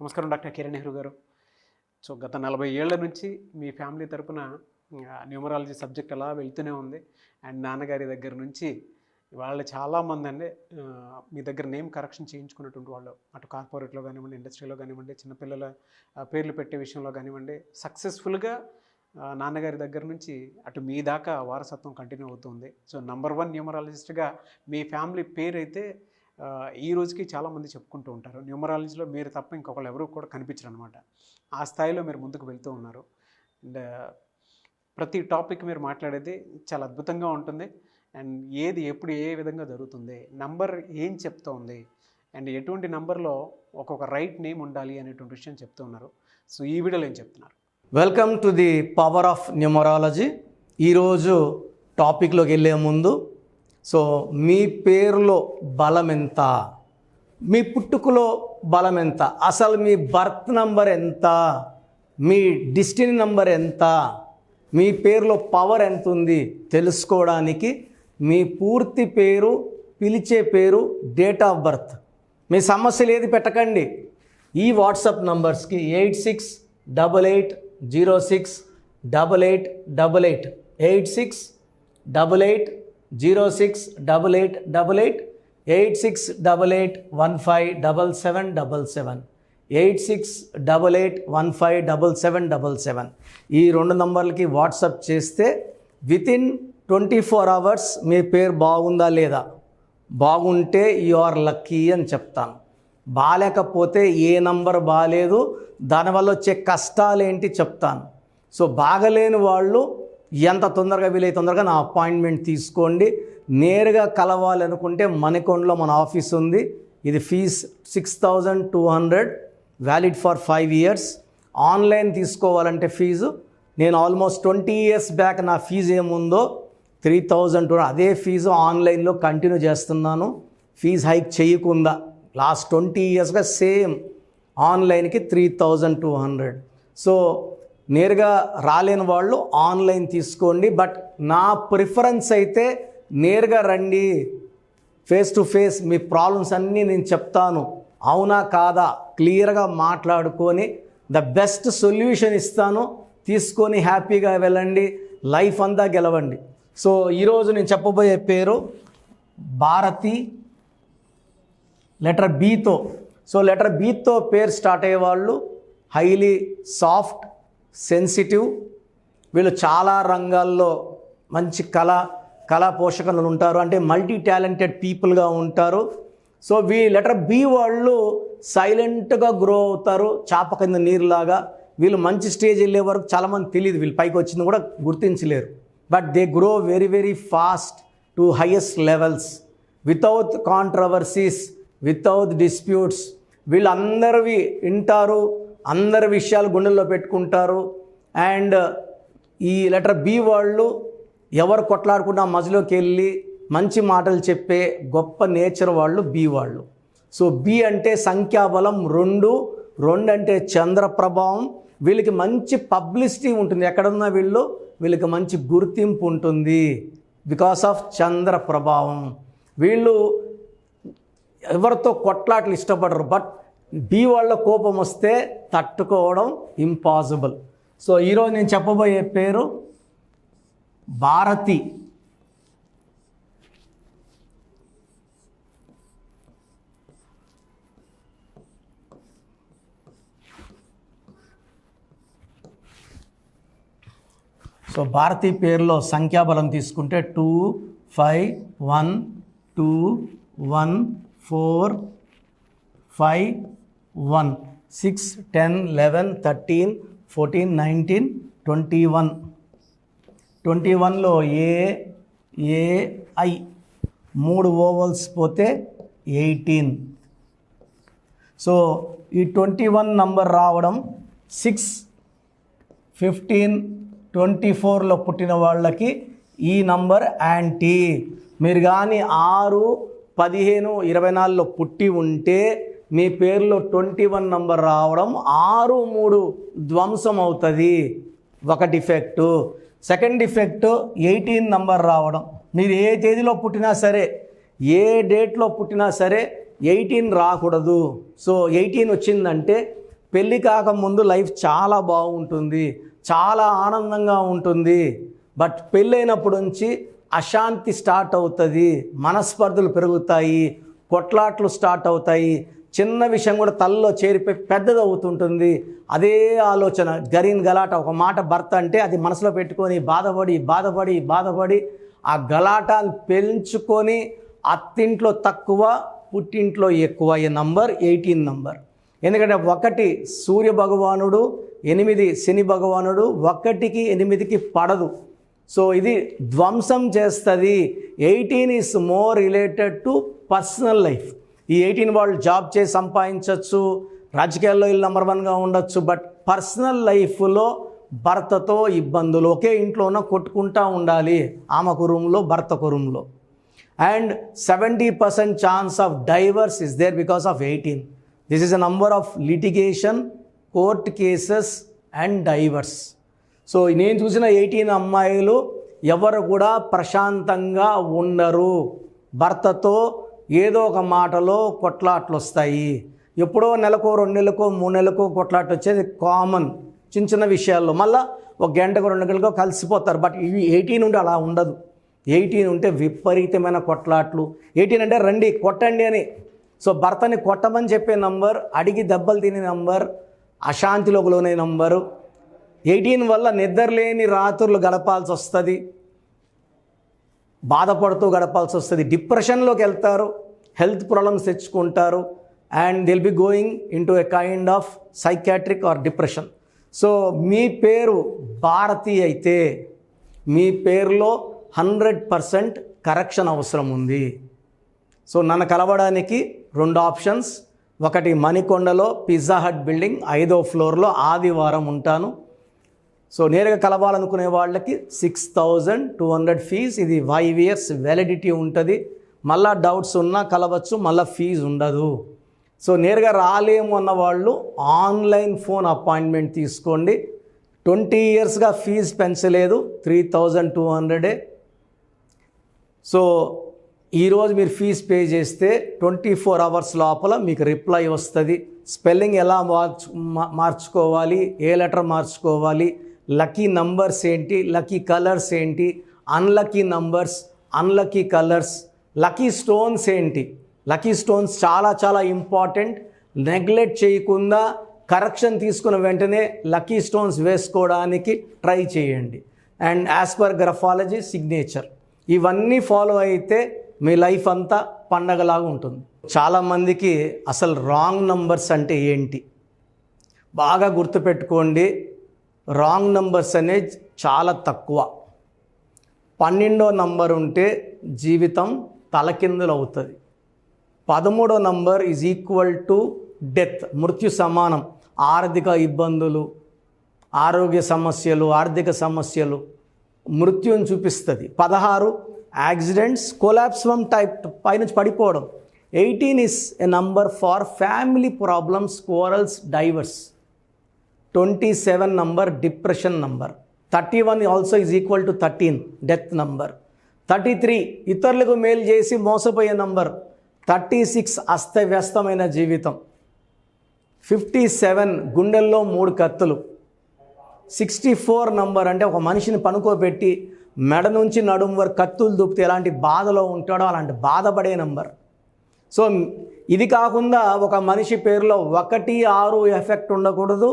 నమస్కారం డాక్టర్ కిరణ్ నెహ్రూ గారు. సో గత 40 ఏళ్ల నుంచి మీ ఫ్యామిలీ తరపున న్యూమరాలజీ సబ్జెక్ట్ అలా వెళ్తూనే ఉంది. అండ్ నాన్నగారి దగ్గర నుంచి వాళ్ళు చాలామంది అండి మీ దగ్గర నేమ్ కరెక్షన్ చేయించుకున్నటువంటి వాళ్ళు, అటు కార్పొరేట్లో కానివ్వండి, ఇండస్ట్రీలో కానివ్వండి, చిన్నపిల్లల పేర్లు పెట్టే విషయంలో కానివ్వండి, సక్సెస్ఫుల్గా నాన్నగారి దగ్గర నుంచి అటు మీ దాకా వారసత్వం కంటిన్యూ అవుతుంది. సో నంబర్ 1 న్యూమరాలజిస్ట్గా మీ ఫ్యామిలీ పేరు అయితే ఈ రోజుకి చాలామంది చెప్పుకుంటూ ఉంటారు. న్యూమరాలజీలో మీరు తప్ప ఇంకొకళ్ళు ఎవరు కూడా కనిపించరు అనమాట. ఆ స్థాయిలో మీరు ముందుకు వెళ్తూ ఉన్నారు. అండ్ ప్రతి టాపిక్ మీరు మాట్లాడేది చాలా అద్భుతంగా ఉంటుంది. అండ్ ఏది ఎప్పుడు ఏ విధంగా జరుగుతుంది, నంబర్ ఏం చెప్తోంది, అండ్ ఎటువంటి నంబర్లో ఒక్కొక్క రైట్ నేమ్ ఉండాలి అనేటువంటి విషయం చెప్తూ ఉన్నారు. సో ఈ వీడియోలో ఏం చెప్తున్నారు? Welcome to the power of numerology. ఈరోజు టాపిక్లోకి వెళ్ళే ముందు మీ పేరులో బలం ఎంత, మీ పుట్టుకలో బలం ఎంత, అసలు మీ బర్త్ నంబర్ ఎంత, మీ డెస్టినీ నంబర్ ఎంత, మీ పేరులో పవర్ ఎంత ఉంది తెలుసుకోవడానికి మీ పూర్తి పేరు, పిలిచే పేరు, డేట్ ఆఫ్ బర్త్, మీ సమస్యలు ఏది పెట్టకండి. ఈ వాట్సాప్ నంబర్స్కి 8688068888 8688068888 8688157777 8688157777 ఈ 2 నంబర్లకి వాట్సాప్ చేస్తే వితిన్ 24 అవర్స్ మీ పేరు బాగుందా లేదా, బాగుంటే యు ఆర్ లక్కీ అని చెప్తాను. బాలేకపోతే ఏ నంబర్ బాగాలేదు, దానివల్ల వచ్చే కష్టాలు ఏంటి చెప్తాను. సో బాగలేని వాళ్ళు ఎంత తొందరగా వీలైతే తొందరగా నా అపాయింట్మెంట్ తీసుకోండి. నేరుగా కలవాలనుకుంటే మణికొండలో మన ఆఫీస్ ఉంది. ఇది fees 6200, valid for 5 years. Online తీసుకోవాలంటే ఫీజు నేను ఆల్మోస్ట్ 20 years బ్యాక్ నా ఫీజు ఏముందో 3200, అదే ఫీజు ఆన్లైన్లో కంటిన్యూ చేస్తున్నాను. ఫీజు హైక్ చేయకుండా లాస్ట్ 20 yearsగా సేమ్ ఆన్లైన్కి 3200. సో నేరుగా రాలేని వాళ్ళు ఆన్లైన్ తీసుకోండి. బట్ నా ప్రిఫరెన్స్ అయితే నేరుగా రండి, face to face me problems అన్నీ నేను చెప్తాను. అవునా కాదా క్లియర్గా మాట్లాడుకొని ద బెస్ట్ సొల్యూషన్ ఇస్తాను. తీసుకొని హ్యాపీగా వెళ్ళండి, లైఫ్ అంతా గెలవండి. సో ఈరోజు నేను చెప్పబోయే పేరు భారతి, లెటర్ బీతో. సో లెటర్ బీతో పేరు స్టార్ట్ అయ్యేవాళ్ళు హైలీ సాఫ్ట్, సెన్సిటివ్. వీళ్ళు చాలా రంగాల్లో మంచి కళా పోషకులు ఉంటారు, అంటే మల్టీ టాలెంటెడ్ పీపుల్గా ఉంటారు. సో లెటర్ బి వాళ్ళు సైలెంట్గా గ్రో అవుతారు, చాప కింద నీరులాగా. వీళ్ళు మంచి స్టేజ్ వెళ్ళే వరకు చాలామంది తెలియదు, వీళ్ళు పైకి వచ్చింది కూడా గుర్తించలేరు. But they grow very very fast to highest levels without controversies, without disputes. వీళ్ళు అందరివి వింటారు, అందరి విషయాలు గుండెల్లో పెట్టుకుంటారు. అండ్ ఈ లెటర్ బి వాళ్ళు ఎవరు కొట్లాడుకున్నా మధ్యలోకి వెళ్ళి మంచి మాటలు చెప్పే గొప్ప నేచర్ వాళ్ళు బి వాళ్ళు. సో బి అంటే సంఖ్యాబలం 2 అంటే చంద్ర ప్రభావం. వీళ్ళకి మంచి పబ్లిసిటీ ఉంటుంది, ఎక్కడున్నా వీళ్ళకి మంచి గుర్తింపు ఉంటుంది బికాస్ ఆఫ్ చంద్ర ప్రభావం. వీళ్ళు ఎవరితో కొట్లాటలు ఇష్టపడరు, బట్ బి వాళ్ళ కోపం వస్తే తట్టుకోవడం ఇంపాసిబుల్. సో ఈరోజు నేను చెప్పబోయే పేరు భారతి. సో భారతి పేరులో సంఖ్యాబలం తీసుకుంటే 2 5 1 2 1 4 5 1 6 10 11 13 14 19 21. 21లో ఏఐ 3 ఓవల్స్ పోతే 18. సో ఈ 21 నంబర్ రావడం 6 15 24లో పుట్టిన వాళ్ళకి ఈ నంబర్ యాంటీ. మీరు కానీ 6 15 24లో పుట్టి ఉంటే మీ పేరులో 21 నంబర్ రావడం 6 3 ధ్వంసం అవుతుంది, ఒక డిఫెక్టు. సెకండ్ డిఫెక్ట్ 18 నంబర్ రావడం. మీరు ఏ తేదీలో పుట్టినా సరే, ఏ డేట్లో పుట్టినా సరే 18 రాకూడదు. సో 18 వచ్చిందంటే పెళ్ళి కాకముందు లైఫ్ చాలా బాగుంటుంది, చాలా ఆనందంగా ఉంటుంది. బట్ పెళ్ళైనప్పటి నుంచి అశాంతి స్టార్ట్ అవుతుంది, మనస్పర్ధలు పెరుగుతాయి, కొట్లాట్లు స్టార్ట్ అవుతాయి, చిన్న విషయం కూడా తలలో చేరిపోయి పెద్దది అవుతుంటుంది. అదే ఆలోచన గరీన్ గలాట, ఒక మాట భర్త అంటే అది మనసులో పెట్టుకొని బాధపడి ఆ గలాటాలు పెంచుకొని అత్తింట్లో తక్కువ పుట్టింట్లో ఎక్కువ. ఈ నంబర్ 18 నంబర్. ఎందుకంటే 1 సూర్య భగవానుడు, 8 శని భగవానుడు, 1కి 8కి పడదు. సో ఇది ధ్వంసం చేస్తుంది. 18 is more related to personal life. ఈ 18 వాళ్ళు జాబ్ చేసి సంపాదించవచ్చు, రాజకీయాల్లో వీళ్ళు నెంబర్ 1గా ఉండొచ్చు, బట్ పర్సనల్ లైఫ్లో భర్తతో ఇబ్బందులు, ఒకే ఇంట్లోనే కొట్టుకుంటూ ఉండాలి, ఆమెకు రూమ్లో భర్తకు రూమ్లో. And 70% chance of divorce is there because of 18. This is a number of litigation, court cases and divorce. So నేను చూసిన 18 అమ్మాయిలు ఎవరు కూడా ప్రశాంతంగా ఉండరు. భర్తతో ఏదో ఒక మాటలో కొట్లాట్లు వస్తాయి. ఎప్పుడో నెలకో 2 నెలలకో 3 నెలలకో కొట్లాట్లు వచ్చేది కామన్, చిన్న విషయాల్లో. మళ్ళీ 1 గంటకో 2 గంటలకో కలిసిపోతారు. బట్ ఇవి 18 ఉంటే అలా ఉండదు. 18 ఉంటే విపరీతమైన కొట్లాట్లు. 18 అంటే రండి కొట్టండి అని. సో భర్తని కొట్టమని చెప్పే నంబర్, అడిగి దెబ్బలు తినే నంబర్, అశాంతిలోకి లోనే నంబరు. 18 వల్ల నిద్రలేని రాత్రులు గడపాల్సి వస్తుంది, బాధపడుతూ గడపాల్సి వస్తుంది, డిప్రెషన్లోకి వెళ్తారు, హెల్త్ ప్రాబ్లమ్స్ తెచ్చుకుంటారు, and they'll be going into a kind of psychiatric or depression. So మీ పేరు భారతి అయితే మీ పేరులో 100% కరెక్షన్ అవసరం ఉంది. సో నన్ను కలవడానికి 2 ఆప్షన్స్. ఒకటి మణికొండలో పిజ్జా హట్ బిల్డింగ్ 5వ ఫ్లోర్లో ఆదివారం ఉంటాను. సో నేరుగా కలవాలనుకునే వాళ్ళకి 6200 ఫీజ్. ఇది 5 years వ్యాలిడిటీ ఉంటుంది. మళ్ళా డౌట్స్ ఉన్నా కలవచ్చు, మళ్ళీ ఫీజు ఉండదు. సో నేరుగా రాలేము అన్న వాళ్ళు ఆన్లైన్ ఫోన్ అపాయింట్మెంట్ తీసుకోండి. 20 yearsగా ఫీజు పెంచలేదు, 3200. సో ఈరోజు మీరు ఫీజు పే చేస్తే 24 hours లోపల మీకు రిప్లై వస్తుంది. స్పెల్లింగ్ ఎలా మార్చుకోవాలి, ఏ లెటర్ మార్చుకోవాలి, లక్కీ నంబర్స్ ఏంటి, లక్కీ కలర్స్ ఏంటి, unlucky numbers, unlucky colours, lucky stones ఏంటి. లక్కీ స్టోన్స్ చాలా చాలా ఇంపార్టెంట్. నెగ్లెక్ట్ చేయకుండా కరెక్షన్ తీసుకున్న వెంటనే లక్కీ స్టోన్స్ వేసుకోవడానికి ట్రై చేయండి. And as per graphology signature, ఇవన్నీ ఫాలో అయితే మీ లైఫ్ అంతా పండగలాగా ఉంటుంది. చాలామందికి అసలు రాంగ్ నంబర్స్ అంటే ఏంటి బాగా గుర్తుపెట్టుకోండి. రాంగ్ నంబర్స్ అనేది చాలా తక్కువ. 12వ నంబర్ ఉంటే జీవితం తలకిందులు అవుతుంది. 13వ number is equal to death, మృత్యు సమానం. ఆర్థిక ఇబ్బందులు, ఆరోగ్య సమస్యలు, ఆర్థిక సమస్యలు మృత్యుని చూపిస్తుంది. 16 యాక్సిడెంట్స్, కొలాప్స్ ఫ్రమ్ టైప్ పైనుంచి పడిపోవడం. 18 is a number far family problems, quarrels, divorce. 27 number depression number. 31 also is equal to 13 death number. 33 ఇతరులకు మేలు చేసి మోసపోయే నంబర్. 36 అస్తవ్యస్తమైన జీవితం. 57 గుండెల్లో 3 కత్తులు. 64 నంబర్ అంటే ఒక మనిషిని పనుకోబెట్టి మెడ నుంచి నడుము వరకు కత్తులు దూపితే ఎలాంటి బాధలో ఉంటాడో అలాంటి బాధపడే నంబర్. సో ఇది కాకుండా ఒక మనిషి పేరులో 1, 6 ఎఫెక్ట్ ఉండకూడదు,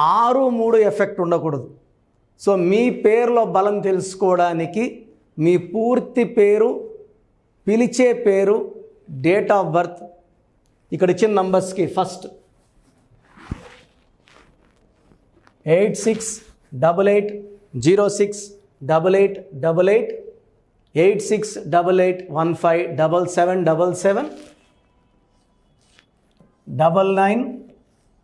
6, 3 ఎఫెక్ట్ ఉండకూడదు. సో మీ పేరులో బలం తెలుసుకోవడానికి మీ పూర్తి పేరు, పిలిచే పేరు, డేట్ ఆఫ్ బర్త్, ఇక్కడ ఇచ్చిన నంబర్స్కి ఫస్ట్ 8688068888, 8688157777, 9966000317,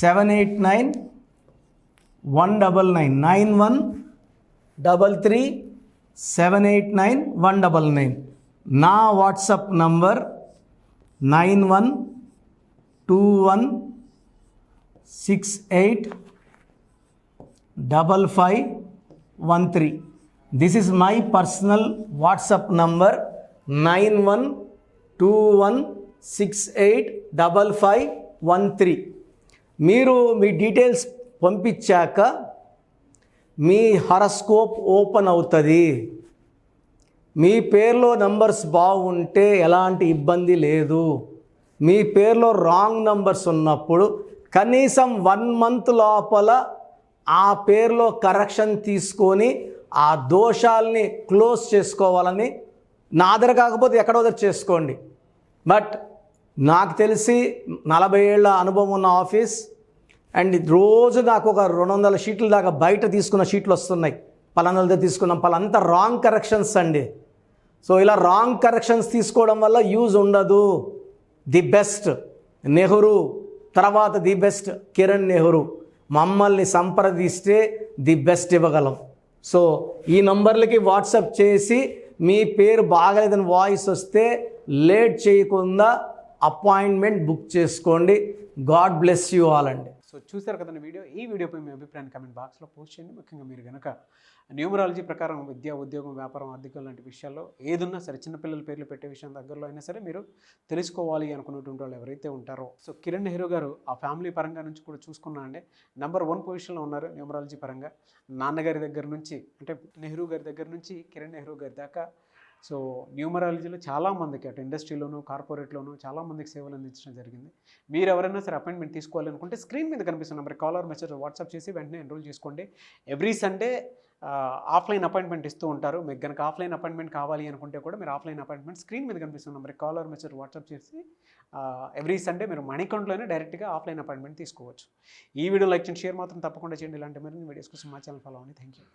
9966000317, 9133789199, 9133789199. నా WhatsApp number 9121685513. This is my personal WhatsApp number 9121685513. మీరు మీ డీటెయిల్స్ పంపించాక మీ హారోస్కోప్ ఓపెన్ అవుతుంది. మీ పేరులో నంబర్స్ బాగుంటే ఎలాంటి ఇబ్బంది లేదు. మీ పేరులో రాంగ్ నంబర్స్ ఉన్నప్పుడు కనీసం 1 month లోపల ఆ పేరులో కరెక్షన్ తీసుకొని ఆ దోషాల్ని క్లోజ్ చేసుకోవాలని, నా దగ్గర కాకపోతే ఎక్కడో దగ్గర చేసుకోండి. బట్ నాకు తెలిసి 40 ఏళ్ళ అనుభవం ఉన్న ఆఫీస్ అండ్ రోజు నాకు ఒక 200 షీట్ల దాకా బయట తీసుకున్న షీట్లు వస్తున్నాయి. పలానాల దగ్గర తీసుకున్నాం, పలాంతా రాంగ్ కరెక్షన్స్ అండి. సో ఇలా రాంగ్ కరెక్షన్స్ తీసుకోవడం వల్ల యూజ్ ఉండదు. ది బెస్ట్ నెహ్రూ, తర్వాత ది బెస్ట్ కిరణ్ నెహ్రూ, మమ్మల్ని సంప్రదిస్తే ది బెస్ట్ ఇవ్వగలం. సో ఈ నంబర్లకి వాట్సాప్ చేసి మీ పేరు బాగలేదని వాయిస్ వస్తే లేట్ చేయకుండా అపాయింట్మెంట్ బుక్ చేసుకోండి. గాడ్ బ్లెస్ యూ ఆల్ అండి. సో చూసారు కదండి వీడియో. ఈ వీడియోపై మీ అభిప్రాయాన్ని కమెంట్ బాక్స్లో పోస్ట్ చేయండి. ముఖ్యంగా మీరు కనుక న్యూమరాలజీ ప్రకారం విద్య, ఉద్యోగం, వ్యాపారం, ఆర్థికం లాంటి విషయాల్లో ఏదున్నా సరే, చిన్నపిల్లల పేర్లు పెట్టే విషయం దగ్గరలో అయినా సరే మీరు తెలుసుకోవాలి అనుకున్నటువంటి వాళ్ళు ఎవరైతే ఉంటారో, సో కిరణ్ నెహ్రూ గారు ఆ ఫ్యామిలీ పరంగా నుంచి కూడా చూసుకున్నా అండి నెంబర్ 1 పొజిషన్లో ఉన్నారు న్యూమరాలజీ పరంగా. నాన్నగారి దగ్గర నుంచి, అంటే నెహ్రూ గారి దగ్గర నుంచి కిరణ్ నెహ్రూ గారి దాకా సో న్యూమరాలజీలో చాలామందికి అటు ఇండస్ట్రీలోను, కార్పొరేట్లోను చాలామందికి సేవలు అందించడం జరిగింది. మీరు ఎవరైనా సరే అపాయింట్మెంట్ తీసుకోవాలనుకుంటే స్క్రీన్ మీద కనిపిస్తున్న number call or message WhatsApp చేసి వెంటనే ఎన్రోల్ చేసుకోండి. ఎవ్రీ సండే ఆఫ్లైన్ అపాయింట్మెంట్ ఇస్తూ ఉంటారు. మీకు కనుక ఆఫ్లైన్ అపాయింట్మెంట్ కావాలి అనుకుంటే కూడా మీరు ఆఫ్లైన్ అపాయింట్మెంట్ స్క్రీన్ మీద కనిపిస్తున్న number call or message WhatsApp చేసి ఎవ్రీ సండే మీరు మణికంట్లోనే డైరెక్ట్గా ఆఫ్లైన్ అపాయింట్మెంట్ తీసుకోవచ్చు. ఈ వీడియో లైక్ చేయండి, షేర్ మాత్రం తప్పకుండా చేయండి. ఇలాంటి మరిన్ని వీడియోస్ కోసం మా ఛానల్ ఫాలో అవ్వండి. Thank you.